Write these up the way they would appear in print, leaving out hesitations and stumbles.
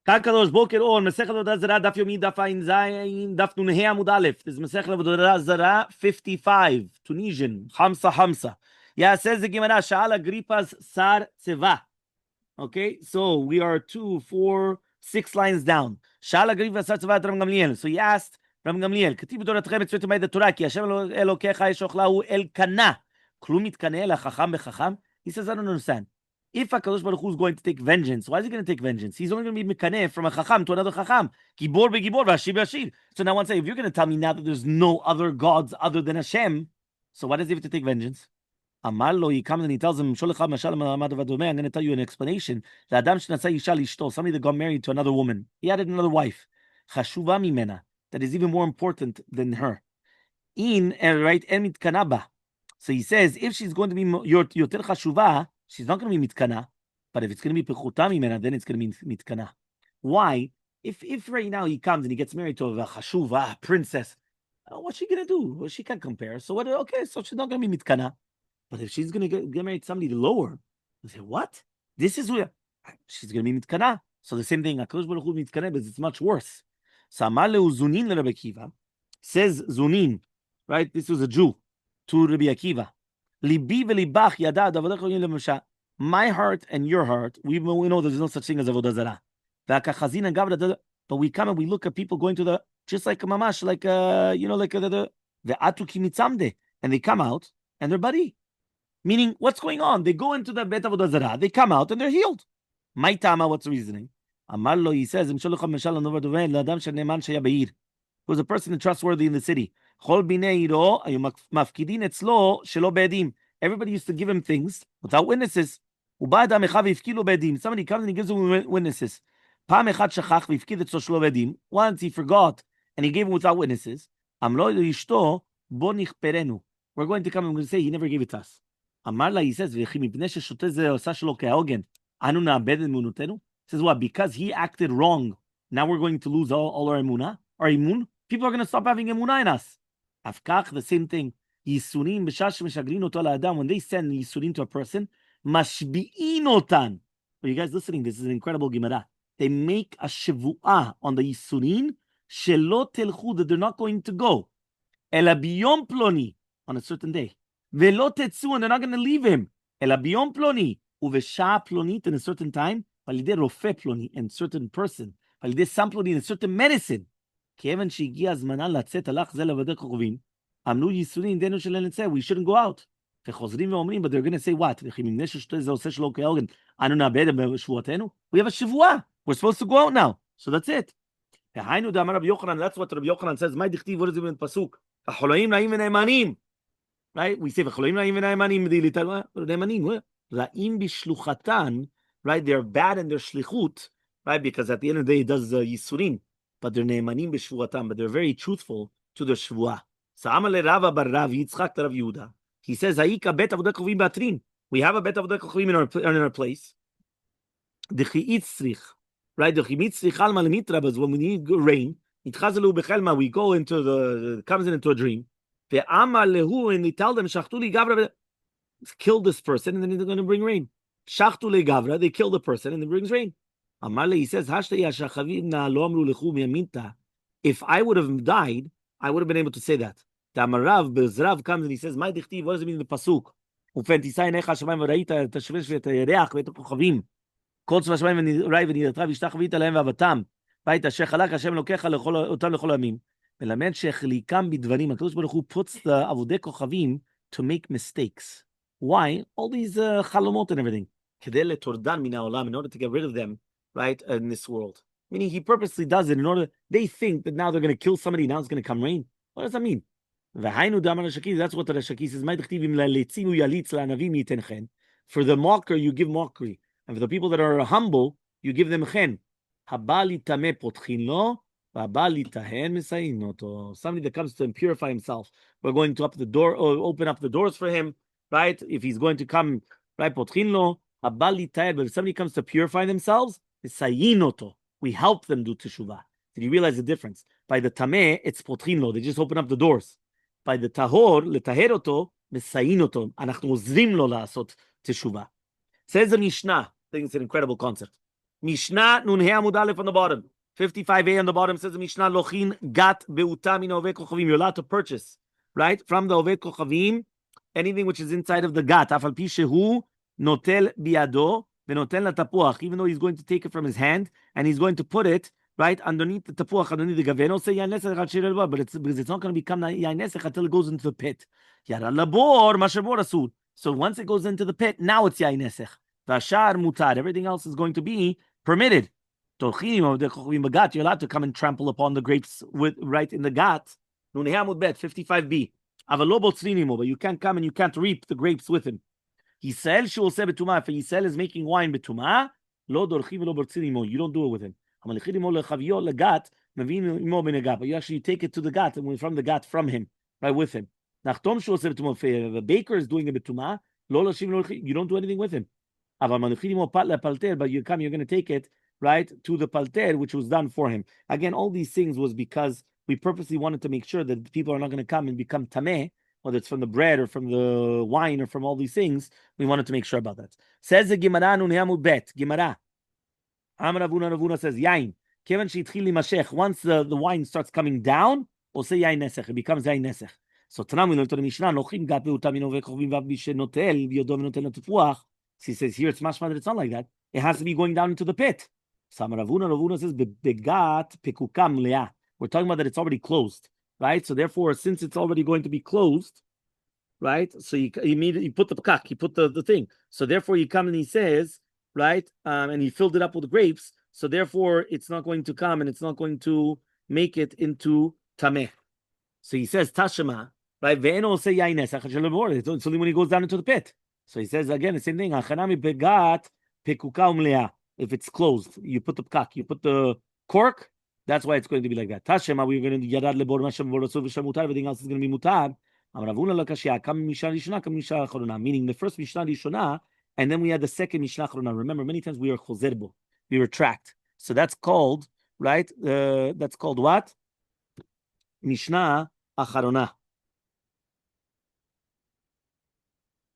Kakadosh Boker Or, Masechet Avodah Zarah, Daf Yomi, Daf Ayin Zayin, Daf Nun He Amud Aleph. This is Masechet Avodah Zarah 55, Tunisian, Hamsa. Yeah, says the Gemara, Sha'al Agrippas Sar Tzeva. Okay, so we are 2, 4, 6 lines down. Sha'al Agrippas Sar Tzeva Ram Gamliel. So he asked Ram Gamliel, Ketib Torah it's written by the Torah, Ki Hashem Elokecha Yeshochlahu El Kana. Klum Mitkane La Chacham Bechacham. He says, I don't understand. If HaKadosh Baruch Hu is going to take vengeance, why is he going to take vengeance? He's only going to be mekaneh from a chacham to another chacham. Gibor be-gibor, v'ashir be-ashir. So now one say, if you're going to tell me now that there's no other gods other than Hashem, so why does he have to take vengeance? Amar lo, he comes and he tells him, I'm going to tell you an explanation. Somebody that got married to another woman. He added another wife. Chashuva mimena. That is even more important than her. Right, emit kanaba. So he says, if she's going to be yoter chashuva, she's not going to be mitkana, but if it's going to be pechuta mimena, then it's going to be mitkana. Why? If right now he comes and he gets married to a chashuva, princess, what's she going to do? Well, she can't compare. So what? Okay, so she's not going to be mitkana. But if she's going to get married to somebody lower, you say, what? This is where she's going to be mitkana. So the same thing, HaKadosh Baruch Hu mitkana, but it's much worse. So Amar lehu Zunin le Rabbi Akiva, says Zunin, right? This was a Jew to Rabbi Akiva. My heart and your heart, we know there's no such thing as Avodah Zarah. But we come and we look at people going to just like mamash, like the atuki mitzamde, and they come out and they're buddy. Meaning, what's going on? They go into the bet Avodah Zarah, they come out and they're healed. My tama, what's the reasoning? Amarlo, he says, who's a person trustworthy in the city. Everybody used to give him things without witnesses. Somebody comes and he gives him witnesses. Once he forgot and he gave him without witnesses. We're going to come and say he never gave it to us. He says, he says, what? Because he acted wrong, now we're going to lose all our emunah? Our imun? People are going to stop having emunah in us. Afkach, the same thing. Yisurim b'shash meshagrin oto la'adam. When they send yisurim to a person, mashbi'in otan. Are you guys listening? This is an incredible Gemara. They make a shevu'ah on the yisurim shelo telchu, that they're not going to go. Ela biyom ploni, on a certain day. Velo tetzu, and they're not going to leave him. Ela biyom ploni, uvesha plonit, in a certain time. Valide rofe ploni, in a certain person. Valide sam ploni, in a certain medicine. Kevin שהגיע הזמנה לצאת הלך זה לבדק קרובים, אמנו ייסורים דנו שלהם לצאת, we shouldn't go out. וחוזרים ואומרים, but they're going to say what? וכי מפני ששתו זה עושה שלא כאורגן, אנו נאבד בשבועתנו? We have a שבועה. We're supposed to go out now. So that's it. והיינו דאמר רבי יוחנן, that's what רבי יוחנן says, מה דכתיב what is it in פסוק? החולאים רעים ונאמנים. Right? We say, החולאים רעים ונאמנים, נאמנים, רעים בשלוחתן, right? They're bad in their shlichut, right? Because at the end of the day, it does yisurim. But they're neimanim b'shvuatam, but they're very truthful to their shvuah. So Amale Rava bar Rav Yitzchak Rav Yehuda. He says, "Haika bet avodah kovim batrin." We have a bet avodah kovim in our place. The chiitzrich, right? The chiitzrich alma lemitra, but when we need rain, itchazalu bechelma, we go into comes into a dream. The Amar lehu, and they tell them, "Shachtu li gavra," kill this person, and then they're going to bring rain. Shachtu li gavra, they kill the person, and it brings rain. Amarle, he says, if I would have died, I would have been able to say that. The Amarav, Bezrav comes and he says, what does it mean in the Pasuk? HaKadosh Baruch Hu puts the Avodei Kochavim to make mistakes. Why? All these chalomot and everything. In order to get rid of them, right, in this world. Meaning he purposely does it in order, they think that now they're going to kill somebody, now it's going to come rain. What does that mean? That's what the Rashaki says. For the mocker, you give mockery. And for the people that are humble, you give them chen. Somebody that comes to purify himself. We're going to open up the doors for him, right? If he's going to come, right, but if somebody comes to purify themselves, we help them do teshuvah. Did you realize the difference? By the tameh, it's potrinlo. They just open up the doors. By the tahor, letaheroto, mesayinoto. Anachnu ozrim lo la'asot teshuvah. Says the Mishnah. I think it's an incredible concept. Mishnah Nun He Amud Aleph on the bottom. 55a on the bottom says the Mishnah Lochin Gat Beuta Min Oved Kochavim. You're allowed to purchase, right, from the Oved Kochavim anything which is inside of the Gat. Afal Pi Shehu Notel Biado Venotel Tapuach. Even though he's going to take it from his hand and he's going to put it right underneath the tapuach, underneath the gaveno, say yain nesech, but it's because it's not going to become yain nesech until it goes into the pit. Yara labor mashabor asur. So once it goes into the pit, now it's yain nesech. Vashar mutar. Everything else is going to be permitted. You're allowed to come and trample upon the grapes with right in the gat. 55b. But you can't come and you can't reap the grapes with him. Yisrael shul se betuma. If Yisrael is making wine betuma, lo dorchi v'lo bortzin. You don't do it with him. But you actually take it to the gat and from the gat from him, right, with him. The baker is doing a betuma, you don't do anything with him. But you come, you're going to take it right to the palter, which was done for him. Again, all these things was because we purposely wanted to make sure that people are not going to come and become tameh, whether it's from the bread or from the wine or from all these things. We wanted to make sure about that. Says the Gemara Nun Hamud Bet. Gemara. Ravuna says yain. Once the wine starts coming down, we'll say yain nesech. It becomes yain nesech. So Tanam we learned to the Mishnah. He says here it's mashma that it's not like that. It has to be going down into the pit. Ravuna says begat pekukam leah. We're talking about that it's already closed, right? So therefore, since it's already going to be closed, right? So you put the pekak, you put the thing. So therefore, you come and he says, right, and he filled it up with grapes. So therefore, it's not going to come and it's not going to make it into tameh. So he says tashema, right? Ve'eno say yaines. It's only when he goes down into the pit. So he says again the same thing. If it's closed, you put the pekak, you put the cork. That's why it's going to be like that. Tashema, we're going to yadad lebor mashem v'rosov v'shamutar. Everything else is going to be mutar. Meaning the first Mishnah Rishona, and then we had the second Mishnah Achrona. Remember, many times we are chozerbo, we retract. So that's called, right? That's called what? Mishnah Acharona.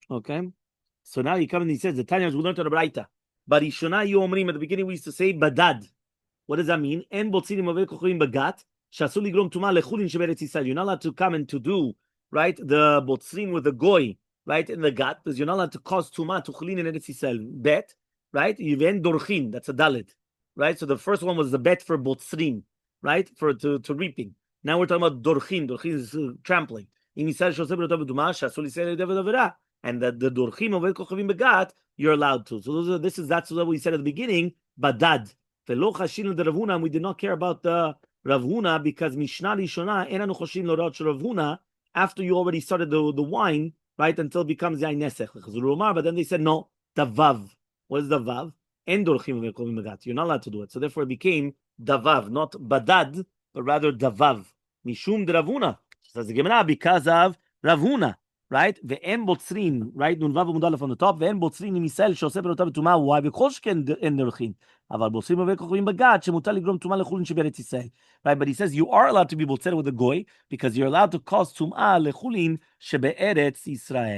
Okay. So now he comes and he says the Tanya we learned on the Braita. But Rishona Yomrim, at the beginning we used to say badad. What does that mean? En botzinim oved kochim bagat shasul ligrom tuma lechulin sheberetz Yisrael. You're not allowed to come and to do right the botzrin with the goy right in the gat because you're not allowed to cause tuma to chulin in Eretz Yisrael. Bet right? Even dorchin, that's a dalit, right? So the first one was the bet for botzrin, right? For to reaping. Now we're talking about dorchin. Dorchin is trampling. And that the dorchim of kochavim begat, you're allowed to. So that's what we said at the beginning. Badad. We did not care about the Ravuna because Mishnah Rishona enanu choshin l'rot Ravuna after you already started the wine, right, until it becomes yain nesech. But then they said no, davav. What is davav? En dorchim v'kovim begat. You're not allowed to do it. So therefore it became davav, not badad, but rather davav. Mishum de Ravuna. Says the Gemara because of Ravuna. Right? Ve'en botzrin, right? Nun vav mudalef on the top. Ve'en botzrin im Yisrael she'oseh berotav tuma. Why? Because ken en derchin. Aval botzrin ve'kochim bagat shemutar ligrom tuma lechulin sheberetz Yisrael. Right? But he says you are allowed to be botzer with a goy because you're allowed to cause tuma lechulin sheberetz Yisrael.